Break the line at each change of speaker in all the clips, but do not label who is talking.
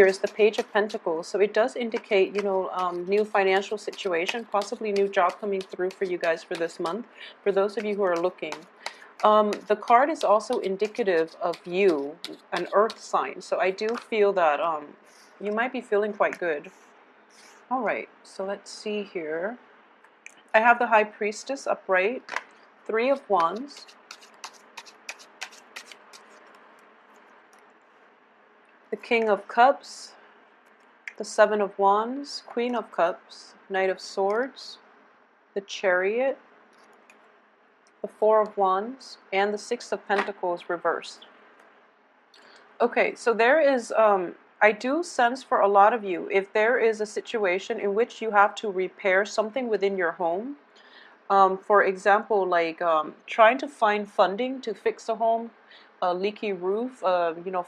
here is the Page of Pentacles. So it does indicate, new financial situation, possibly new job coming through for you guys for this month, for those of you who are looking. The card is also indicative of you, an earth sign. So I do feel that you might be feeling quite good. All right, so let's see here. I have the High Priestess upright, Three of Wands, the King of Cups, the Seven of Wands, Queen of Cups, Knight of Swords, the Chariot, the Four of Wands, and the Six of Pentacles reversed. Okay, so there is, I do sense for a lot of you, if there is a situation in which you have to repair something within your home, for example, like trying to find funding to fix a home, a leaky roof,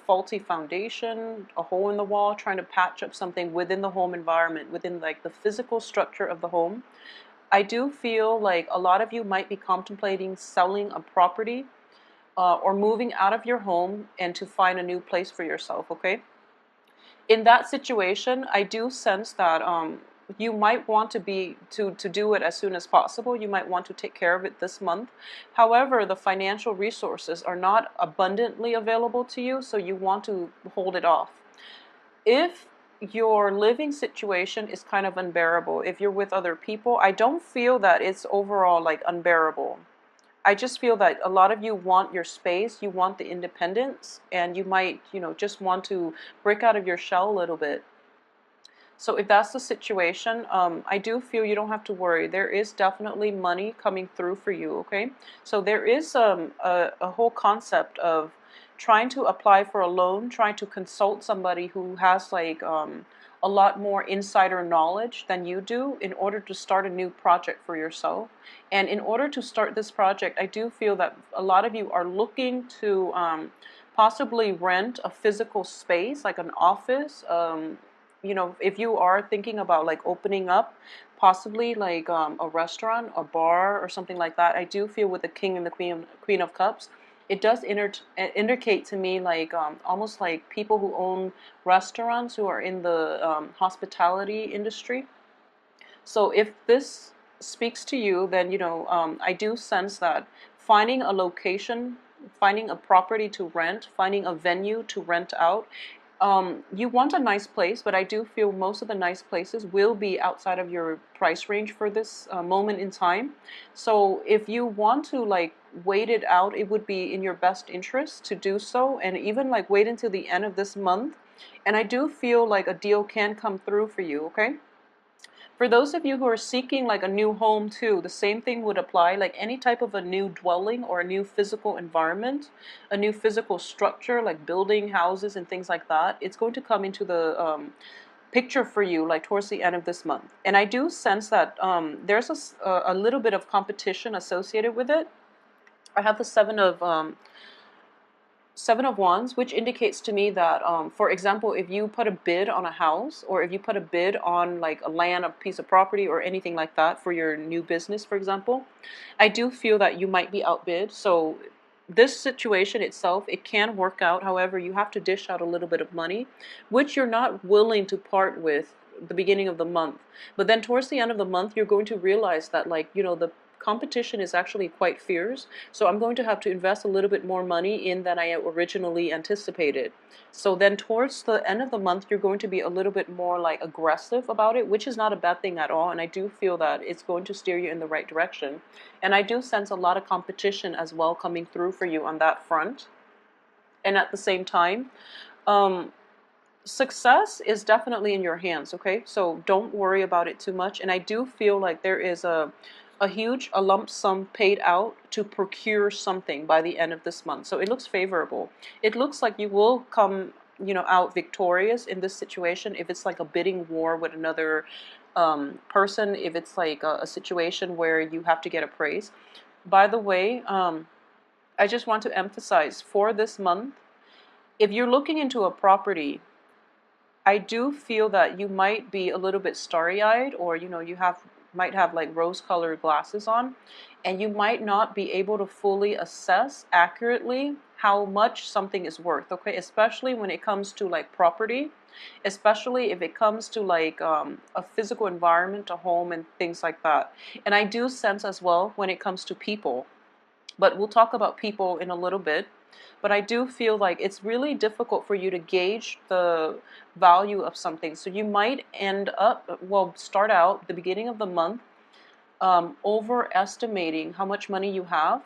faulty foundation, a hole in the wall, trying to patch up something within the home environment, within like the physical structure of the home. I do feel like a lot of you might be contemplating selling a property or moving out of your home and to find a new place for yourself, okay? In that situation, I do sense that you might want to do it as soon as possible. You might want to take care of it this month. However, the financial resources are not abundantly available to you, so you want to hold it off. If your living situation is kind of unbearable, if you're with other people, I don't feel that it's overall like unbearable. I just feel that a lot of you want your space, you want the independence, and you might, just want to break out of your shell a little bit. So if that's the situation, I do feel you don't have to worry. There is definitely money coming through for you, okay? So there is a whole concept of trying to apply for a loan, trying to consult somebody who has like a lot more insider knowledge than you do in order to start a new project for yourself. And in order to start this project, I do feel that a lot of you are looking to possibly rent a physical space, like an office. If you are thinking about like opening up possibly like a restaurant, a bar, or something like that, I do feel with the King and the Queen of Cups, it does indicate to me like almost like people who own restaurants, who are in the hospitality industry. So if this speaks to you, then I do sense that finding a location, finding a property to rent, finding a venue to rent out, you want a nice place, but I do feel most of the nice places will be outside of your price range for this moment in time. So if you want to like wait it out, it would be in your best interest to do so, and even like wait until the end of this month. And I do feel like a deal can come through for you, okay? For those of you who are seeking like a new home too, the same thing would apply. Like any type of a new dwelling or a new physical environment, a new physical structure, like building houses and things like that, it's going to come into the picture for you like towards the end of this month. And I do sense that there's a little bit of competition associated with it. I have the Seven of Wands, which indicates to me that, for example, if you put a bid on a house, or if you put a bid on like a land, a piece of property, or anything like that for your new business, for example, I do feel that you might be outbid. So this situation itself, it can work out. However, you have to dish out a little bit of money, which you're not willing to part with the beginning of the month. But then towards the end of the month, you're going to realize that like, the competition is actually quite fierce, so I'm going to have to invest a little bit more money in than I originally anticipated. So then towards the end of the month, you're going to be a little bit more like aggressive about it, which is not a bad thing at all, and I do feel that it's going to steer you in the right direction. And I do sense a lot of competition as well coming through for you on that front. And at the same time, success is definitely in your hands, okay? So don't worry about it too much. And I do feel like there is a lump sum paid out to procure something by the end of this month. So it looks favorable. It looks like you will come, out victorious in this situation. If it's like a bidding war with another person, if it's like a situation where you have to get appraised. By the way, I just want to emphasize for this month, if you're looking into a property, I do feel that you might be a little bit starry-eyed, or might have like rose-colored glasses on, and you might not be able to fully assess accurately how much something is worth, okay? Especially when it comes to like property. especially if it comes to like a physical environment, a home, and things like that. And I do sense as well when it comes to people, but we'll talk about people in a little bit. But I do feel like it's really difficult for you to gauge the value of something. So you might end up, well, start out the beginning of the month overestimating how much money you have,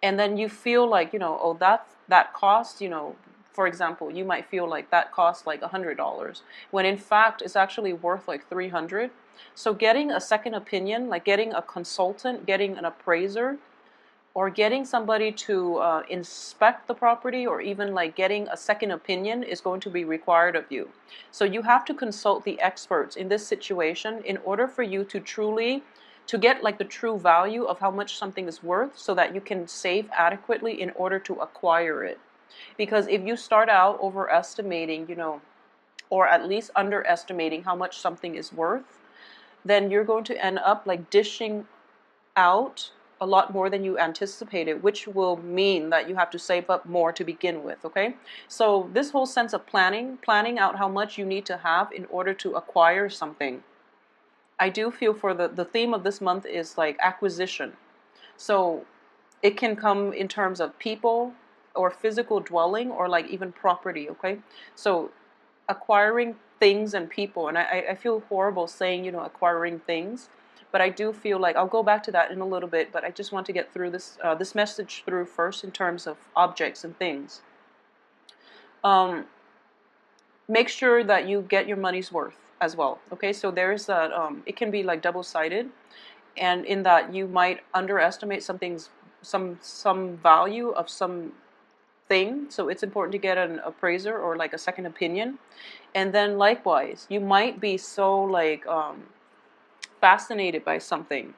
and then you feel like, oh, that costs, for example, you might feel like that costs like $100, when in fact it's actually worth like 300. So getting a second opinion, like getting a consultant, getting an appraiser, or getting somebody to inspect the property, or even like getting a second opinion, is going to be required of you. So you have to consult the experts in this situation in order for you to truly to get like the true value of how much something is worth, so that you can save adequately in order to acquire it. Because if you start out overestimating, or at least underestimating how much something is worth, then you're going to end up like dishing out a lot more than you anticipated, which will mean that you have to save up more to begin with, okay? So this whole sense of planning out how much you need to have in order to acquire something. I do feel for the theme of this month is like acquisition. So it can come in terms of people or physical dwelling, or like even property, okay? So acquiring things and people, and I feel horrible saying, acquiring things, but I do feel like I'll go back to that in a little bit. But I just want to get through this message through first in terms of objects and things. Make sure that you get your money's worth as well. Okay, so there's that. It can be like double-sided, and in that you might underestimate some value of some thing. So it's important to get an appraiser or like a second opinion. And then likewise, you might be so like fascinated by something,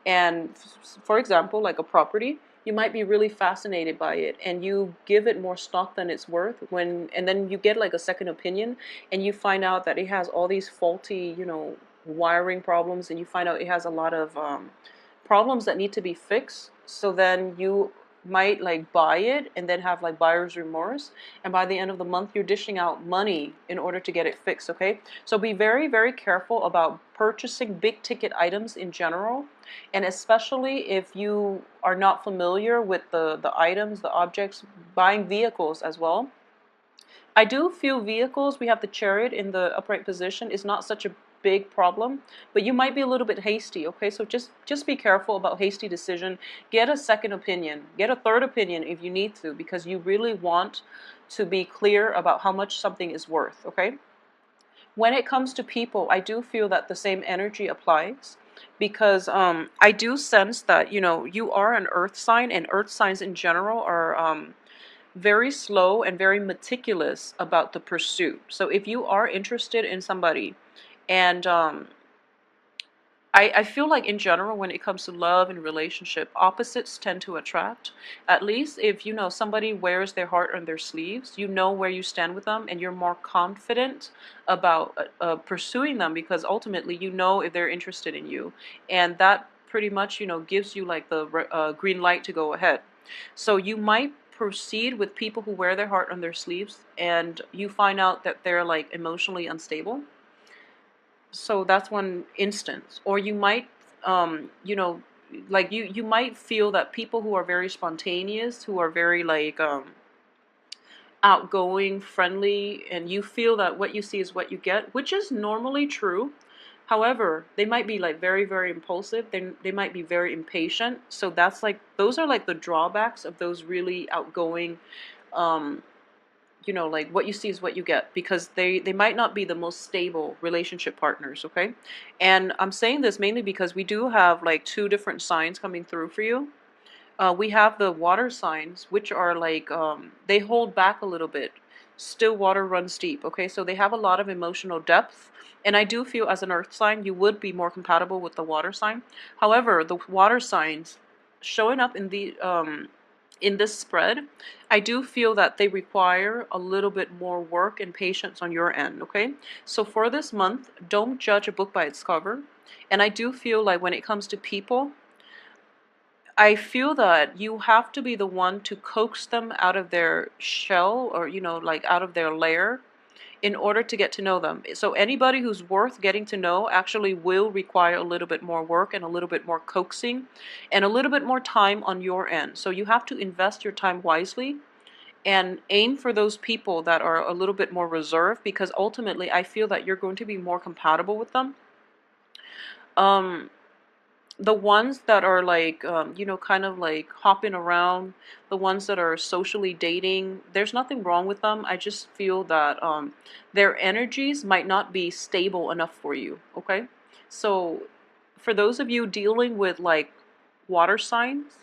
and for example, like a property, you might be really fascinated by it, and you give it more stock than it's worth, and then you get like a second opinion, and you find out that it has all these faulty, wiring problems, and you find out it has a lot of problems that need to be fixed. So then you might like buy it and then have like buyer's remorse, and by the end of the month you're dishing out money in order to get it fixed. Okay, so be very, very careful about purchasing big ticket items in general, and especially if you are not familiar with the items, the objects. Buying vehicles as well, I do feel vehicles, we have the Chariot in the upright position, is not such a big problem, but you might be a little bit hasty, okay? So just be careful about hasty decision. Get a second opinion, get a third opinion if you need to, because you really want to be clear about how much something is worth, okay? When it comes to people, I do feel that the same energy applies, because I do sense that, you are an earth sign, and earth signs in general are very slow and very meticulous about the pursuit. So if you are interested in somebody, and I feel like in general, when it comes to love and relationship, opposites tend to attract. At least if somebody wears their heart on their sleeves, you know where you stand with them, and you're more confident about pursuing them, because ultimately you know if they're interested in you, and that pretty much gives you like the green light to go ahead. So you might proceed with people who wear their heart on their sleeves, and you find out that they're like emotionally unstable. So that's one instance. Or you might, like you might feel that people who are very spontaneous, who are very like outgoing, friendly, and you feel that what you see is what you get, which is normally true. However, they might be like very, very impulsive. They might be very impatient. So that's like, those are like the drawbacks of those really outgoing, like what you see is what you get, because they might not be the most stable relationship partners, okay? And I'm saying this mainly because we do have like two different signs coming through for you. We have the water signs, which are like, they hold back a little bit. Still water runs deep, okay? So they have a lot of emotional depth. And I do feel as an earth sign, you would be more compatible with the water sign. However, the water signs showing up in this spread, I do feel that they require a little bit more work and patience on your end, okay? So for this month, don't judge a book by its cover. And I do feel like when it comes to people, I feel that you have to be the one to coax them out of their shell, or, like out of their lair, in order to get to know them. So anybody who's worth getting to know actually will require a little bit more work and a little bit more coaxing and a little bit more time on your end. So you have to invest your time wisely and aim for those people that are a little bit more reserved, because ultimately I feel that you're going to be more compatible with them. The ones that are like, kind of like hopping around, the ones that are socially dating, there's nothing wrong with them. I just feel that their energies might not be stable enough for you, okay? So for those of you dealing with like water signs,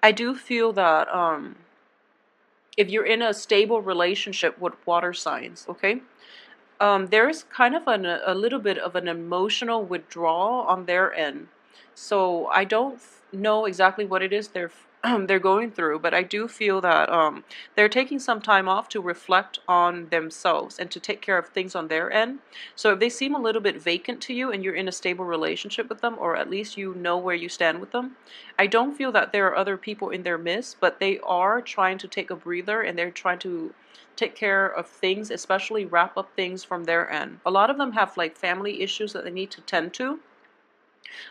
I do feel that if you're in a stable relationship with water signs, okay, there is kind of a little bit of an emotional withdrawal on their end. So I don't know exactly what it is they're going through, but I do feel that they're taking some time off to reflect on themselves and to take care of things on their end. So if they seem a little bit vacant to you and you're in a stable relationship with them, or at least you know where you stand with them, I don't feel that there are other people in their midst, but they are trying to take a breather and they're trying to take care of things, especially wrap up things from their end. A lot of them have like family issues that they need to tend to.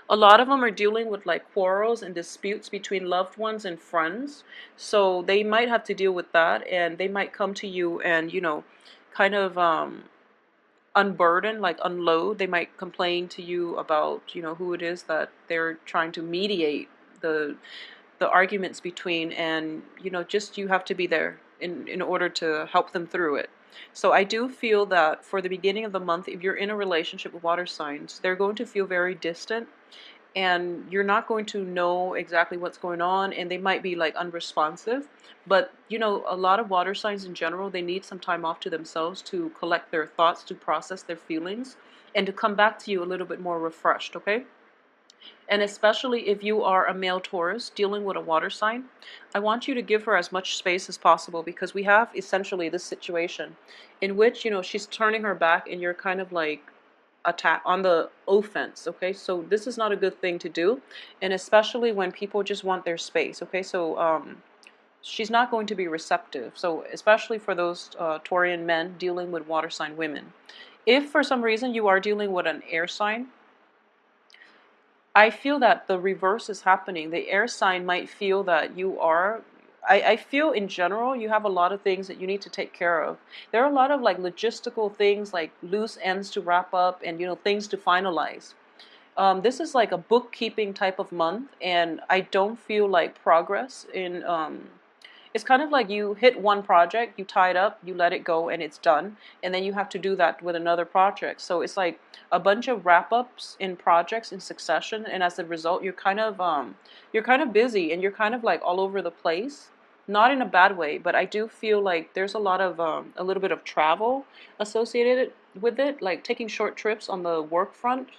A lot of them are dealing with like quarrels and disputes between loved ones and friends. So they might have to deal with that, and they might come to you and, kind of unburden, like unload. They might complain to you about, who it is that they're trying to mediate the arguments between, and just you have to be there in order to help them through it. So I do feel that for the beginning of the month, if you're in a relationship with water signs, they're going to feel very distant, and you're not going to know exactly what's going on, and they might be like unresponsive. But a lot of water signs in general, they need some time off to themselves to collect their thoughts, to process their feelings, and to come back to you a little bit more refreshed, okay? And especially if you are a male Taurus dealing with a water sign, I want you to give her as much space as possible, because we have essentially this situation in which, she's turning her back and you're kind of like attack on the offense, okay? So this is not a good thing to do, and especially when people just want their space, okay? So she's not going to be receptive. So especially for those Taurian men dealing with water sign women. If for some reason you are dealing with an air sign, I feel that the reverse is happening. The air sign might feel that you are, I feel in general, you have a lot of things that you need to take care of. There are a lot of like logistical things, like loose ends to wrap up and, things to finalize. This is like a bookkeeping type of month, and I don't feel like progress in, it's kind of like you hit one project, you tie it up, you let it go, and it's done. And then you have to do that with another project. So it's like a bunch of wrap-ups in projects in succession, and as a result, you're kind of busy and you're kind of like all over the place. Not in a bad way, but I do feel like there's a lot of a little bit of travel associated with it, like taking short trips on the work front,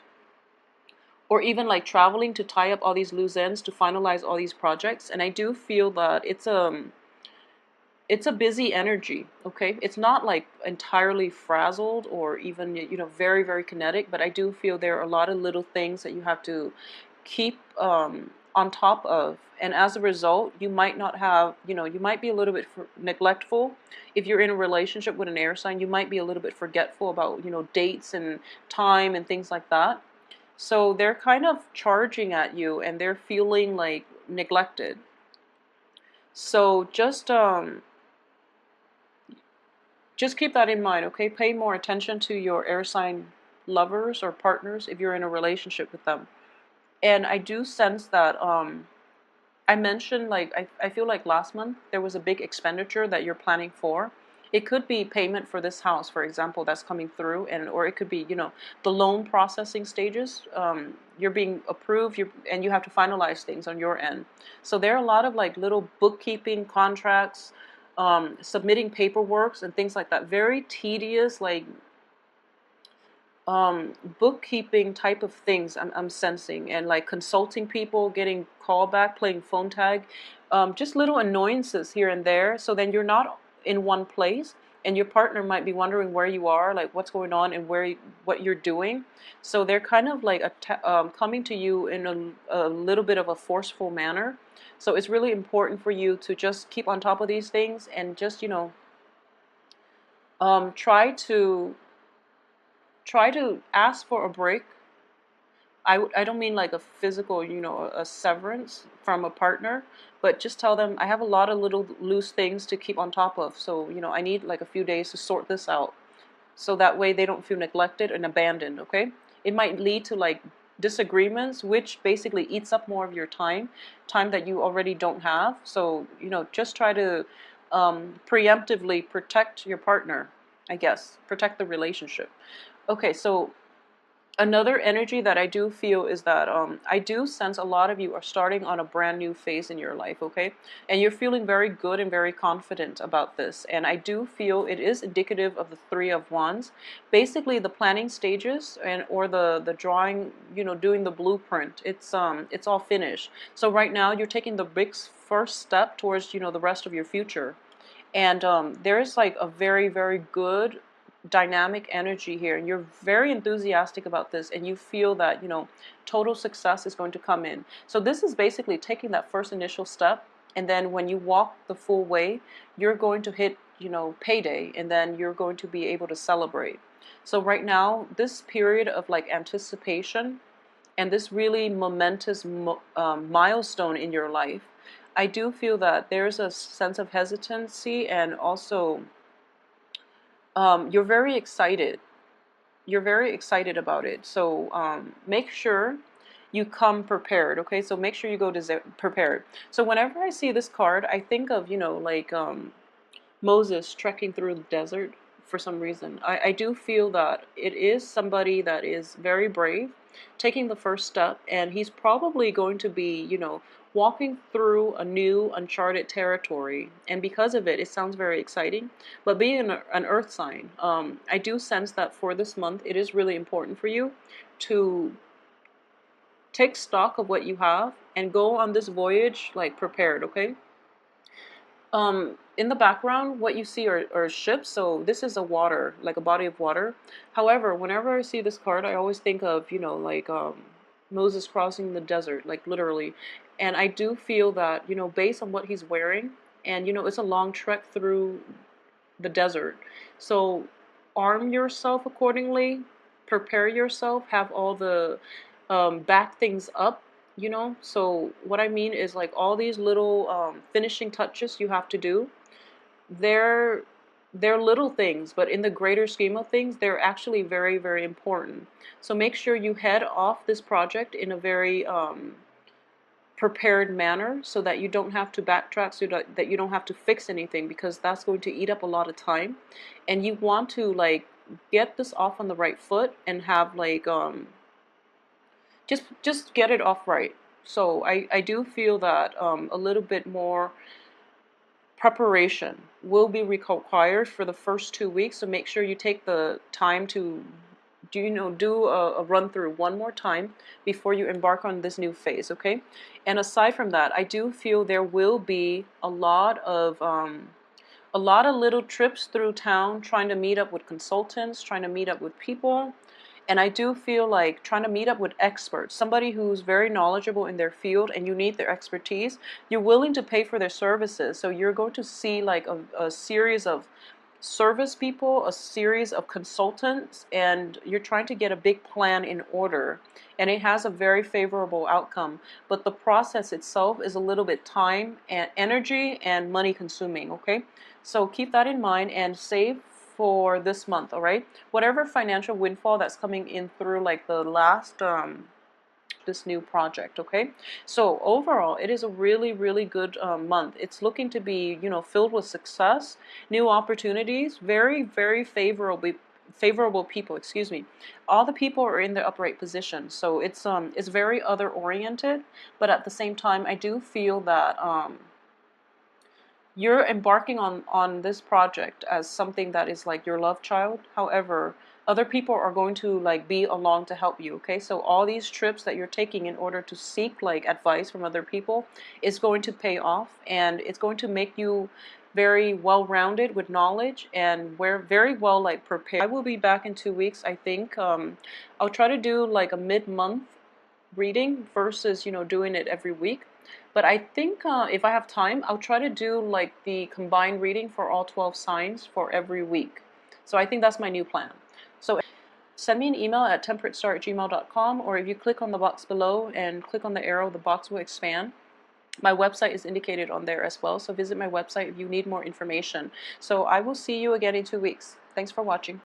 or even like traveling to tie up all these loose ends to finalize all these projects. And I do feel that it's a busy energy, okay? It's not like entirely frazzled or even, very, very kinetic, but I do feel there are a lot of little things that you have to keep on top of. And as a result, you might not have, you might be a little bit neglectful. If you're in a relationship with an air sign, you might be a little bit forgetful about, dates and time and things like that. So they're kind of charging at you and they're feeling like neglected. So just keep that in mind, okay? Pay more attention to your air sign lovers or partners if you're in a relationship with them. And I do sense that I mentioned, like, I feel like last month there was a big expenditure that you're planning for. It could be payment for this house, for example, that's coming through, or it could be, the loan processing stages. You're being approved, and you have to finalize things on your end. So there are a lot of like little bookkeeping contracts, submitting paperwork and things like that. Very tedious, like bookkeeping type of things I'm sensing, and like consulting people, getting callback, playing phone tag, just little annoyances here and there. So then you're not in one place, and your partner might be wondering where you are, like what's going on and what you're doing. So they're kind of like coming to you in a little bit of a forceful manner. So it's really important for you to just keep on top of these things and just, Try to ask for a break. I don't mean like a physical, a severance from a partner, but just tell them I have a lot of little loose things to keep on top of. So, I need like a few days to sort this out. So that way they don't feel neglected and abandoned, okay? It might lead to like disagreements, which basically eats up more of your time that you already don't have. So, just try to preemptively protect your partner, I guess, protect the relationship. Okay, so another energy that I do feel is that I do sense a lot of you are starting on a brand new phase in your life, okay? And you're feeling very good and very confident about this. And I do feel it is indicative of the Three of Wands. Basically, the planning stages or the drawing, doing the blueprint. It's all finished. So right now you're taking the big first step towards, the rest of your future. And there's like a very, very good dynamic energy here, and you're very enthusiastic about this, and you feel that total success is going to come in. So this is basically taking that first initial step, and then when you walk the full way, you're going to hit payday, and then you're going to be able to celebrate. So right now, this period of like anticipation and this really momentous milestone in your life, I do feel that there's a sense of hesitancy, and also you're very excited. You're very excited about it. So make sure you come prepared, okay? So make sure you go prepared. So whenever I see this card, I think of, like Moses trekking through the desert for some reason. I do feel that it is somebody that is very brave, taking the first step, and he's probably going to be, walking through a new uncharted territory. And because of it, it sounds very exciting. But being an earth sign, I do sense that for this month, it is really important for you to take stock of what you have and go on this voyage like prepared, okay? In the background, what you see are ships. So this is a water, like a body of water. However, whenever I see this card, I always think of, like Moses crossing the desert, like literally. And I do feel that, based on what he's wearing, and, it's a long trek through the desert. So arm yourself accordingly, prepare yourself, have all the back things up, So what I mean is like all these little finishing touches you have to do. They're they're little things, but in the greater scheme of things, they're actually very, very important. So make sure you head off this project in a very prepared manner, so that you don't have to backtrack, so that you don't have to fix anything, because that's going to eat up a lot of time. And you want to like get this off on the right foot and have like just get it off right. So I do feel that a little bit more preparation will be required for the first 2 weeks. So make sure you take the time to do a run through one more time before you embark on this new phase, okay? And aside from that, I do feel there will be a lot of little trips through town, trying to meet up with consultants, trying to meet up with people. And I do feel like trying to meet up with experts, somebody who's very knowledgeable in their field and you need their expertise. You're willing to pay for their services. So you're going to see like a series of service people, a series of consultants, and you're trying to get a big plan in order. And it has a very favorable outcome. But the process itself is a little bit time and energy and money consuming, okay? So keep that in mind and save for this month, all right? Whatever financial windfall that's coming in through like the last this new project, okay? So overall, it is a really, really good month. It's looking to be, filled with success, new opportunities, very, very favorable people, excuse me. All the people are in their upright position, so it's very other oriented, but at the same time, I do feel that you're embarking on this project as something that is like your love child. However, other people are going to like be along to help you, okay? So all these trips that you're taking in order to seek like advice from other people is going to pay off, and it's going to make you very well-rounded with knowledge, and we're very well like prepared. I will be back in 2 weeks, I think. I'll try to do like a mid-month reading versus doing it every week. But I think if I have time, I'll try to do like the combined reading for all 12 signs for every week. So I think that's my new plan. So send me an email at temperatestar@gmail.com, or if you click on the box below and click on the arrow, the box will expand. My website is indicated on there as well, so visit my website if you need more information. So I will see you again in 2 weeks. Thanks for watching.